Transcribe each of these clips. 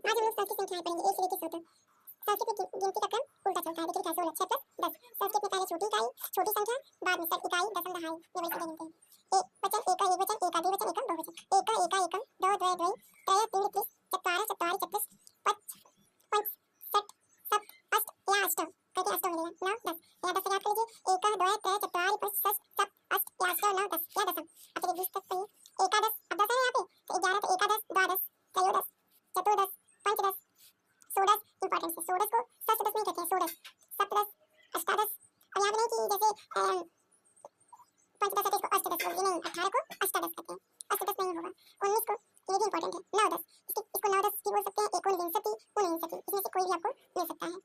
आज हम लोग संस्कृत संख्याएं पढ़ेंगे 1 से लेकर 100 तक। संस्कृत में गिनती का क्रम उल्टा चलता है। देखिए कैसे होगा 6 प्लस 10। संस्कृत में पहले छोटी इकाई छोटी संख्या, बाद में सब इकाई दशम दहाई, ये वही सीधे गिनते हैं। एक वचन एका एक वचन एका द्विवचन एकम बहुवचन एका एका एकम द्वौ द्वय द्वय त्रय त्रीणि त्रिश चत्वारः चत्वारि चतुष् पञ्च पंच षट् सप्त अष्ट या अष्टौ करके अष्टौ मिलेगा 9 10 या 10 याद कर लीजिए। एक द्वय त्रय चत्वारि पंच षट् सप्त अष्ट या अष्टौ 9 10 या दशम। अब चलिए 20 तक पढ़िए। एकादश अब 10 है यहाँ पे तो 11 तो एकादश द्वादश त्रयोदश चतुर्दश पंचदश षोडश इंपॉर्टेंट है। षोडश को सप्तदश नहीं कहते हैं, षोडश सप्तदश अष्टादश। और याद नहीं कि जैसे पंचदश है इसको अष्टदश बोलिए, नहीं 18 को अष्टादश कहते हैं, अष्टदश नहीं होगा। 19 को ये भी इंपॉर्टेंट है 9 10 इसको 9 10 भी बोल सकते हैं। एकोनविंशति उनविंशति इसमें से कोई भी आपको मिल सकता है।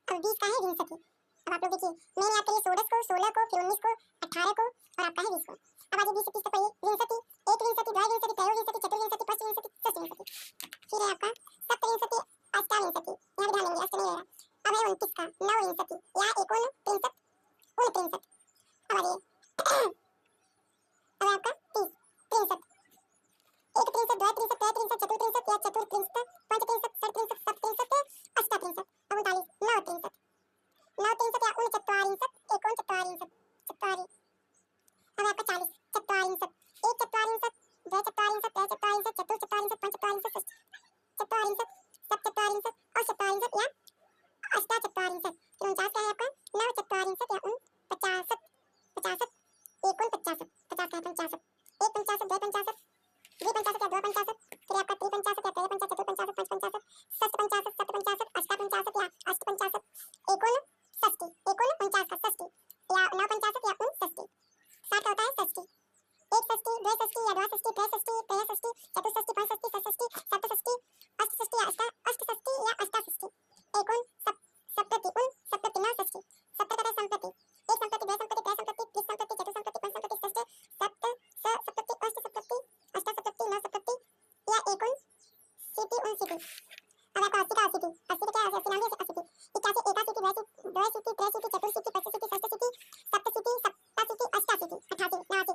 अब 20 का है विंशति। अब आप लोग देखिए मैंने याद करिए 16 को 16 को फिर 19 को 18 को और आपका है 20 को। अब आगे 20 से 30 तक पढ़िए। विंशति एक विंशति द्वय विंशति त्रयोविंशति चतुर्विंशति पंचविंशति षष्ठविंशति। फिर है आपका सप्तविंशति अष्टाविंशति, यहाँ भी ध्यान देंगे अष्ट नहीं रहेगा। अब है 29 का नवविंशति या एकोनत्रिंशत् उनत्रिंशत्। अब आइए अब आपका 30 63 एक 63 द्वय 63 त्रय 63 चतुर्त्रिंशत् या चतुर्त्रिंशत् पंचत्रिंशत् षट्त्रिंशत् सप्तत्रिंशत् अष्टात्रिंशत्। अब 39 नवत्रिंशत् नवत्रिंशत् या उनचत्वारिंशत् एकोनचत्वारिंशत् चत्वारि। अब आपका 40 चत्वारिंशत् एक चत्वारिंशत् द्वय चत्वारिंशत् त्रय चत्वारिंशत् चतुर्चत्वारिंशत् पंचचत्वारिंशत् षट्चत्वारिंशत् सप्तचत्वारिंशत् अष्टचत्वारिंशत् या अष्टाचत्वारिंशत्। 49 का है आपका नवचत्वारिंशत् या 49 50 एकोनपचासत् 50 का 50 एक 50 द्वय 50 द्विपंचाशत् या द्विपंचाशत्। फिर आपका त्रिपंचाशत् या त्रयपंचाशत् चतुर्पंचाशत् पंचपंचाशत् षष्ठपंचाशत् सप्तपंचाशत् अष्टापंचाशत् या अष्टपंचाशत् एकोनषष्टि एकोन 49 का षष्टि या नवपंचाशत् या उनषष्टि। 60 का होता है षष्टि एक षष्टि द्वय षष्टि या द्वाषष्टि त्रयषष्टि त्रयषष्टि चतुष्षष्टि पंचषष्टि षष्ठि सप्तषष्टि अष्टषष्टि या अष्टषष्टि या अष्टाषष्टि एकोन सप्तति उन सप्तति नवषष्टि। 70 का संपत्ति एक संपत्ति द्वय संपत्ति त्रय संपत्ति त्रिसंपत्ति चतुसंपत्ति पंचसंपत्ति षष्ठ सप्त सप्तति अष्टसप्तति अष्टासप्तति नवसप्तति या एकोन सिटी उन सिटी। अब आपका 80 का 80 80 क्या है 80 नाम है 80 81 81 द्वय सिटी त्रय सिटी चतुर्सिटी पंचसिटी षष्ठसिटी सप्तसिटी सप्तासिटी अष्टासिटी 88